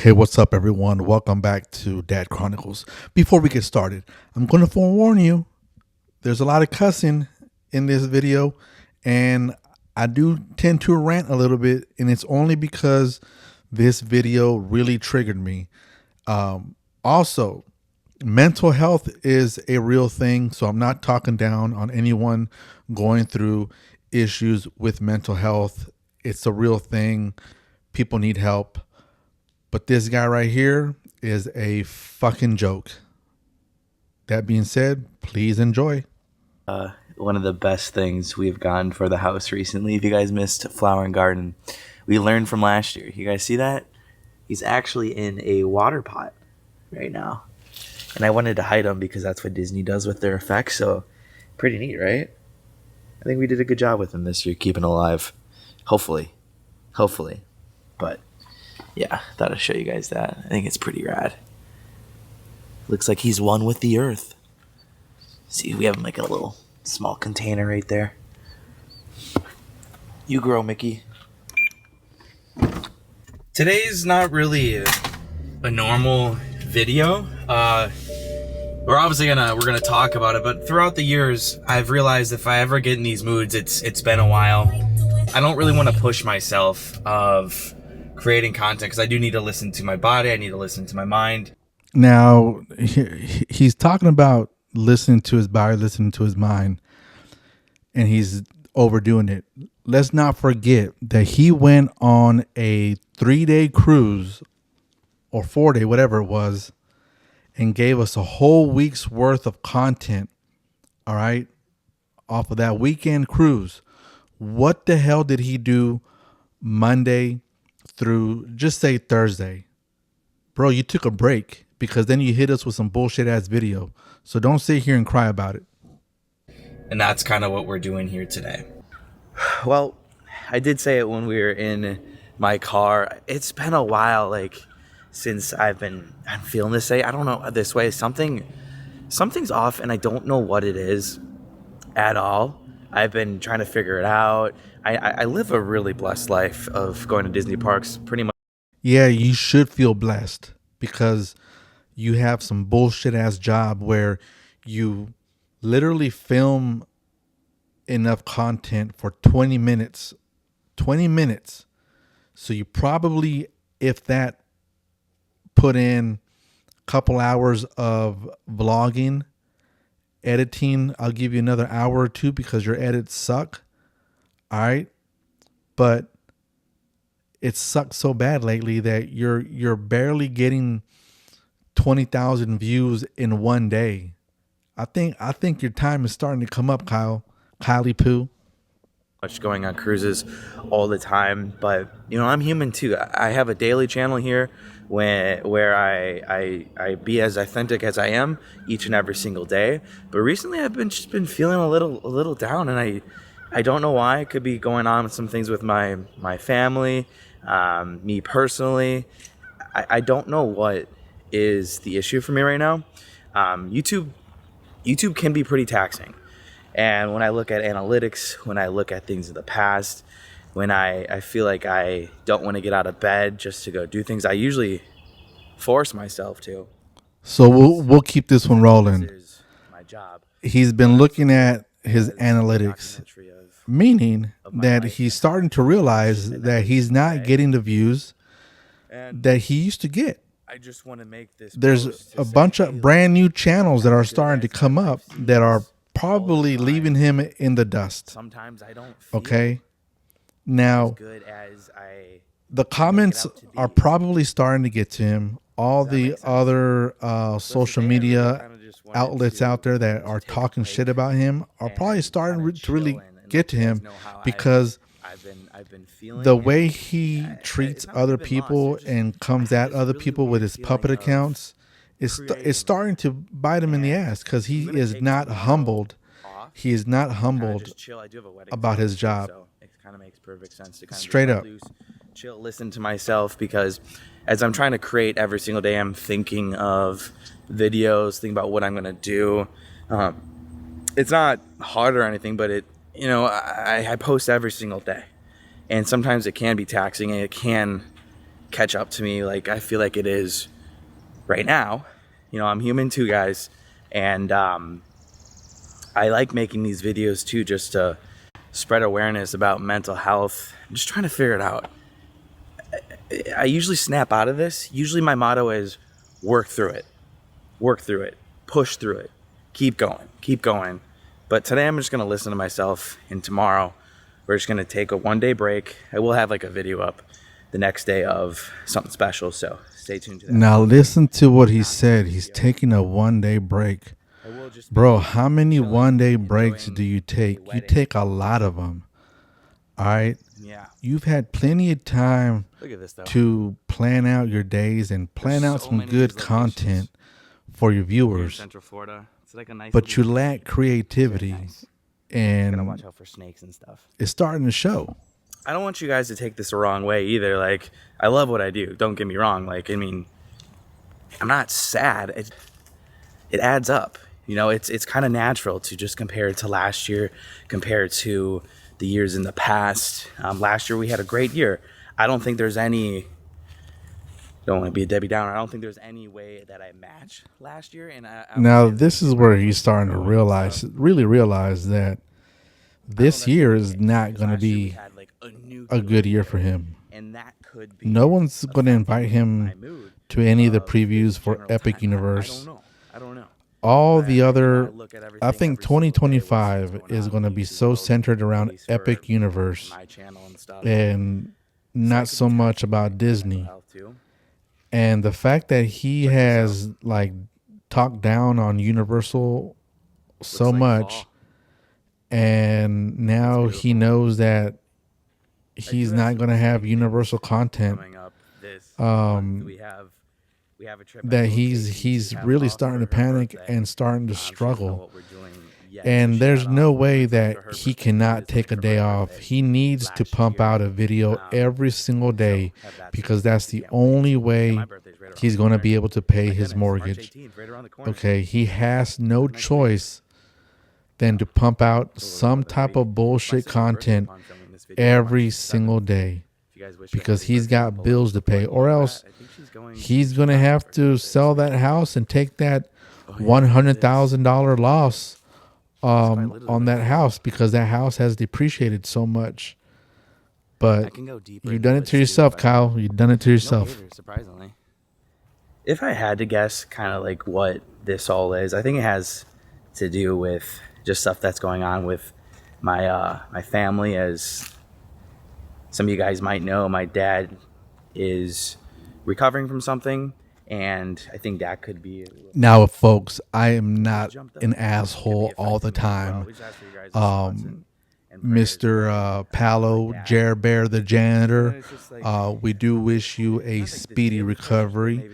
Hey, what's up, everyone? Welcome back to Dad Chronicles. Before we get started, I'm going to forewarn you there's a lot of cussing in this video, and I do tend to rant a little bit, and it's only because this video really triggered me. Also, mental health is a real thing, so I'm not talking down on anyone going through issues with mental health. It's a real thing. People need help. But this guy right here is a fucking joke. That being said, please enjoy. One of the best things we've gotten for the house recently. If you guys missed Flower and Garden, we learned from last year. You guys see that? He's actually in a water pot right now. And I wanted to hide him because that's what Disney does with their effects. So pretty neat, right? I think we did a good job with him this year, keeping alive. Hopefully. Hopefully. But yeah, thought I'd show you guys that. I think it's pretty rad. Looks like he's one with the earth. See, we have him like a little small container right there. You grow, Mickey. Today's not really a normal video. We're gonna talk about it, but throughout the years, I've realized if I ever get in these moods, it's been a while. I don't really want to push myself of creating content because I do need to listen to my body. I need to listen to my mind. Now, he's talking about listening to his body, listening to his mind, and he's overdoing it. Let's not forget that he went on a 3-day cruise or 4-day, whatever it was, and gave us a whole week's worth of content, all right, off of that weekend cruise. What the hell did he do Monday through, just say Thursday? Bro, you took a break because then you hit us with some bullshit ass video. So don't sit here and cry about it. And that's kind of what we're doing here today. Well, I did say it when we were in my car. It's been a while, since I'm feeling this way. I don't know, this way. Something's off, and I don't know what it is at all. I've been trying to figure it out. I live a really blessed life of going to Disney parks pretty much. Yeah, you should feel blessed because you have some bullshit ass job where you literally film enough content for 20 minutes. 20 minutes. So you probably, if that, put in a couple hours of vlogging, editing. I'll give you another hour or two because your edits suck. All right. But it sucks so bad lately that you're barely getting 20,000 views in one day. I think your time is starting to come up, Kylie Poo. Much going on cruises all the time, but I'm human too. I have a daily channel here where I be as authentic as I am each and every single day. But recently I've been feeling a little down, and I don't know why. It could be going on with some things with my family, me personally. I don't know what is the issue for me right now. YouTube can be pretty taxing. And when I look at analytics, when I look at things in the past, when I feel like I don't want to get out of bed just to go do things, I usually force myself to. So we'll keep this one rolling. This is my job. He's been looking at his analytics, meaning that he's starting to realize that he's not getting the views that he used to get. I just want to make this. There's a bunch of brand new channels that are starting to come up that are probably leaving him in the dust. Sometimes I don't feel okay. Now, as good as the comments are probably starting to get to him. All the other social media outlets out there that are talking shit about him are probably starting to really get to him because the way he treats other people and comes at other people with his puppet accounts is starting to bite him in the ass because he is not humbled. He is not humbled about his job. It kind of makes perfect sense to straight up chill, listen to myself, because as I'm trying to create every single day, I'm thinking of videos, thinking about what I'm going to do. It's not hard or anything, but I post every single day, and sometimes it can be taxing, and it can catch up to me like I feel like it is right now. You know, I'm human too, guys, and I like making these videos too, just to spread awareness about mental health. I'm just trying to figure it out. I usually snap out of this. Usually my motto is work through it, push through it, keep going, keep going. But today I'm just going to listen to myself, and tomorrow we're just going to take a 1 day break. I will have like a video up the next day of something special, so stay tuned to that. Now listen to what he said. He's taking a 1 day break. Bro, how many 1 day breaks do you take? You take a lot of them. All right. Yeah. You've had plenty of time Look at this though. to plan out your days and plan out some good content for your viewers. Central Florida. It's like a nice. But you lack creativity, Gotta watch and out for snakes and stuff. it's starting to show. I don't want you guys to take this the wrong way either. Like, I love what I do. Don't get me wrong. Like, I mean, I'm not sad. It adds up. You know, it's kind of natural to just compare it to last year, compare it to the years in the past. Last year we had a great year. I don't think there's any. Don't want to be a Debbie Downer. I don't think there's any way that I match last year. And Now this is where he's starting to really realize that this year is not going to be a good year for him. And that could be. No one's going to invite him to any of the previews for Epic Universe. I don't know. All the other, I think 2025 is going to be so centered around Epic Universe and not so much about Disney. And the fact that he has like talked down on Universal so much, and now he knows that he's not going to have Universal content, that he's really starting to panic and starting to struggle. And there's no way that he cannot take a day off. He needs to pump out a video every single day, because that's the only way he's going to be able to pay his mortgage. Okay, he has no choice than to pump out some type of bullshit content every single day, because he's got bills to pay, or else he's going to have to sell that house and take that $100,000 loss on that house, because that house has depreciated so much. But you've done it to yourself, Kyle. You've done it to yourself. Surprisingly, if I had to guess, kind of like what this all is, I think it has to do with just stuff that's going on with my family. As some of you guys might know, my dad is recovering from something, and I think that could be. Now, folks, I am not an asshole all the time. Mr. Pallo, Jer Bear, the janitor, we do wish you a speedy recovery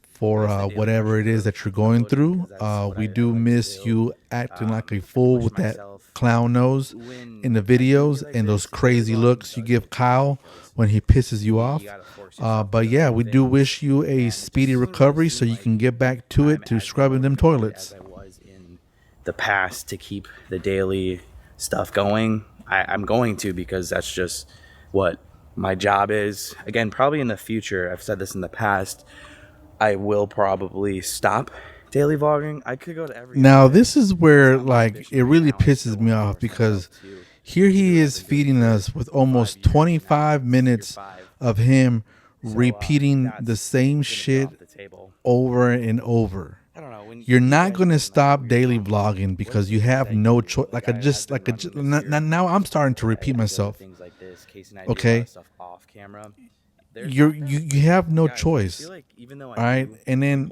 for whatever it is that you're going through. We do miss you acting like a fool with that clown nose in the videos and those crazy looks you give Kyle when he pisses you off. But yeah, we do wish you a speedy recovery so you can get back to it, to scrubbing them toilets. As I was in the past, to keep the daily stuff going. I'm going to, because that's just what my job is. Again, probably in the future, I've said this in the past, I will probably stop daily vlogging. I could go to every. Now, this is where like it really pisses me off, because here he is feeding us with almost 25 minutes of him repeating the same shit over and over. You're not going to stop daily vlogging because you have no choice. Now I'm starting to repeat myself. Okay, you have no choice. All right, and then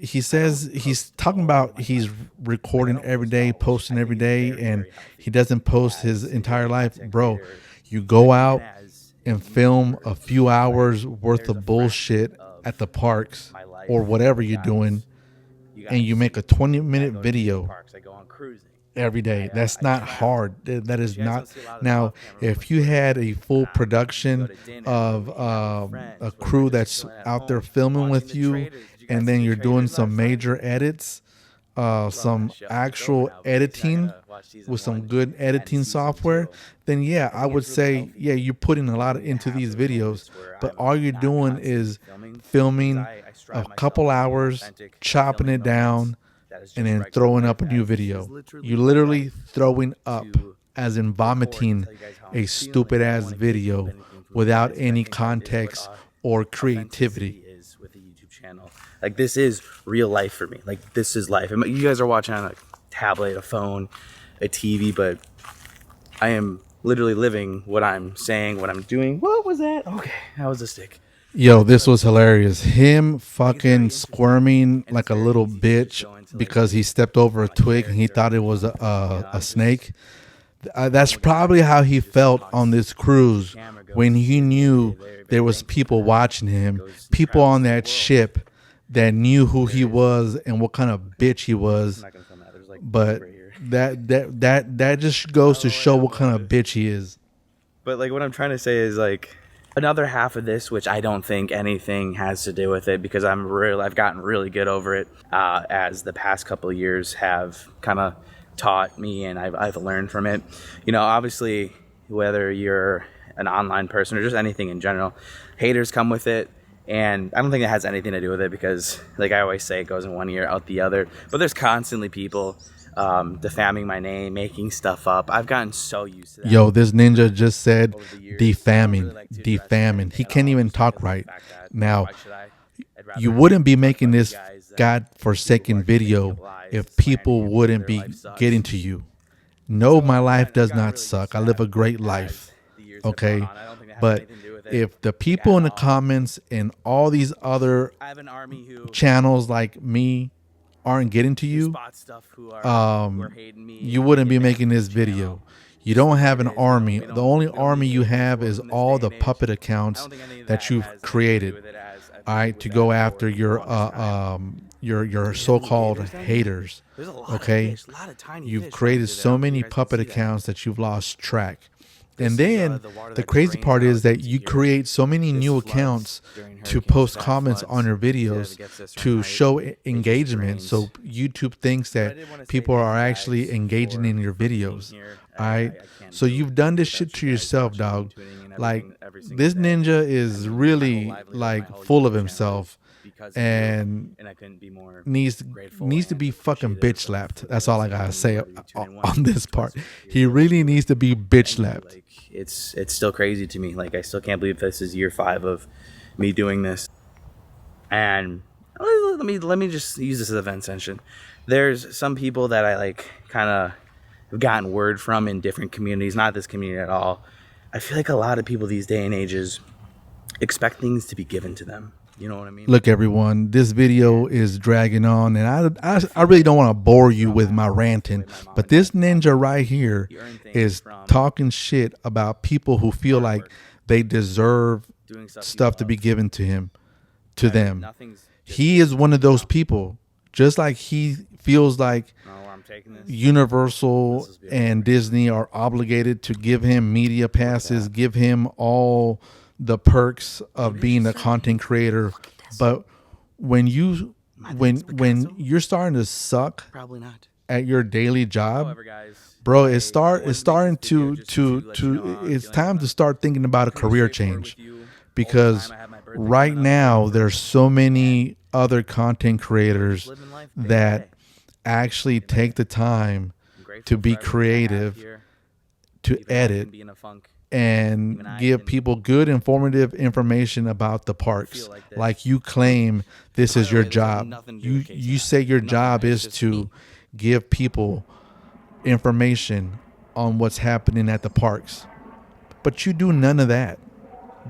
he says he's talking about he's recording every day, posting every day, and he doesn't post his entire life. Bro, you go out and film a few hours worth of bullshit at the parks or whatever you're doing, and you make a 20-minute video every day. That's not hard. That is not. Now, if you had a full production of a crew that's out there filming with you, and then you're doing some major edits, Love that some show. It's over actual now, but at least I editing gotta watch season with some one good and editing season software, two. then yeah, I I think would it's really say, healthy yeah, you're putting a for lot me to into have these those videos, moments where but I'm all you're not doing constantly is filming because filming I a strive myself couple to be more hours, authentic and chopping filming it moments down, that is and just then regular throwing life up a new as this is video. literally You're real literally life throwing up, to as in record and vomiting tell you guys how I'm a feeling. stupid I don't ass want to gatekeep video anything from you without guys, but I any think that is what context or creativity. authenticity is with a YouTube channel. Like this is real life for me. Like this is life. You guys are watching on a tablet, a phone, a TV, but I am literally living what I'm saying, what I'm doing. What was that? Okay, that was a stick. Yo, this But was hilarious. Him like it's very fucking interesting squirming and like it's a very little easy to just bitch go into like because he stepped over a my twig and he thought character. it was a I'm just snake. a That's normal guy probably how he who just felt on talks this to the cruise camera, when goes he here, here, knew here, there, there very was thankful people for that. watching him, Goes and people travels on the that world. ship that knew who There he it is. was and what kind of bitch he I'm was. not gonna film that. There's like poop But right here. that just goes to show what kind of bitch he is. But like what I'm trying to say is like another half of this, which I don't think anything has to do with it because I've gotten really good over it as the past couple of years have kind of taught me and I've learned from it. You know, obviously whether you're an online person or just anything in general, haters come with it. And I don't think it has anything to do with it because, like I always say, it goes in one ear, out the other. But there's constantly people defaming my name, making stuff up. I've gotten so used to that Yo, this ninja just said over the years. I don't really defaming, like to address defaming. anything He at can't all, even just talk because of the right. fact that Now, why should I? I'd you rather wouldn't be talk making about you this guys than people who godforsaken are just making video up lies, if slandering people me because wouldn't their be life sucks. getting to you. No, So my life I've does gotten not really used suck. to I live that a great life. as the years have gone Okay. on. I don't think it has But anything to do with it, if the like at people in the all. comments and all these other I have an army who channels like me aren't getting to you, spot stuff who are hating me you and they wouldn't get be banned making from this this channel. video. You Just the don't way have it an is. We army. don't The only need army you haters in this have world is in this all day the and age. puppet I accounts don't think any of that that you've has anything to do created. with it as I've All been right, with to go that after for the longest time. your Do we have any so-called gators down here? haters. There's a lot of Okay, fish, a lot of tiny you've fish running created through there. I so don't think you many guys can puppet see that. accounts that you've lost track. And This is then the water the that crazy drains part is out that into you here. create so many This new floods accounts during to hurricanes. post Bad comments on floods. your Usually it videos gets a certain to height. show It just engagement. drains. So YouTube thinks But I that did want to say people thank are you actually guys engaging in your for being videos. here. All right. I can't So do you've done this without shit you to guys yourself, watching and dog. tuning in Like every single this day. ninja I is mean, my whole really livelihood, my like whole full of YouTube channel himself is because of you, and and I couldn't be more needs grateful needs to and be fucking appreciative bitch slapped. of That's every all I single gotta one of you, say whether you tune in on once, this twice, part. or three He or really two. needs to be bitch Thank you. slapped. Like it's still crazy to me. Like I still can't believe this is year 5 of me doing this. And let me just use this as a vent session. There's some people that I like kind of have gotten word from in different communities, not this community at all. I feel like a lot of people these day and ages expect things to be given to them. You know what I mean? Look, everyone, this video is dragging on, and I really don't want to bore you with my ranting, but this ninja right here is talking shit about people who feel like they deserve Doing stuff you stuff to be love. given to him, to them. Nothing's just He is one of those people, just like he feels like know where I'm taking this. Universal This is beautiful. and Disney are obligated to give him media passes, give him all the perks of being a content creator. But when when you're starting to suck Probably not. at your daily job, However, guys, bro, I it's wanted to make starting this video to just to let you know how I'm it's feeling time about to it. start thinking about a Pretty career straightforward change, with you all the because time. I have my birthday right coming up now February there's 1st. so many other content creators Living life day by that day. actually take the time I'm grateful to for be everything I have creative, here. to Even though I edit, can be in a funk. and Even I give can people good informative information about the parks. feel like this. Like you claim this By is the your way, this has job. nothing to do You with Casey you and I. say your Nothing. job It's is just to me. give people information on what's happening at the parks. But you do none of that.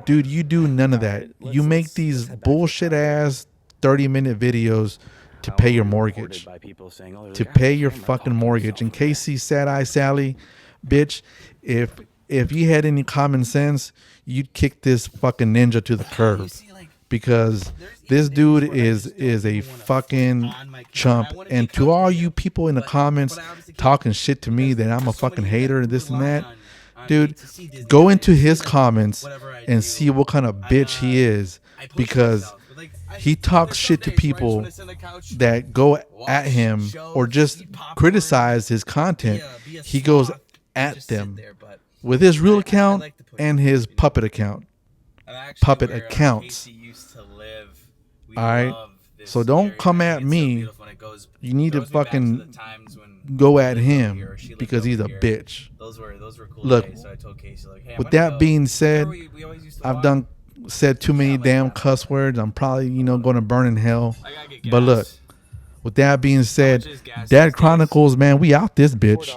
Dude, you do none of that. You make these head back to the bullshit car. ass 30-minute videos to pay your mortgage. By people saying, oh, To pay your fucking mortgage. In Casey Sad Eye Sally, bitch, if you had any common sense, you'd kick this fucking ninja to the curb. Because this dude is a fucking chump. And to all you people in the comments talking shit to me that I'm a fucking hater and this and that, dude, go into his comments and see what kind of bitch he is. Because He talks shit to people that go at him or just criticize his content. He goes at them with his real account and his puppet account. Puppet accounts. All right. So don't come at me. You need to fucking go at him because he's a bitch. Look, with that being said, I've done said too many damn cuss words. I'm probably, going to burn in hell. But look, with that being said, Dad Chronicles, man, we out this bitch.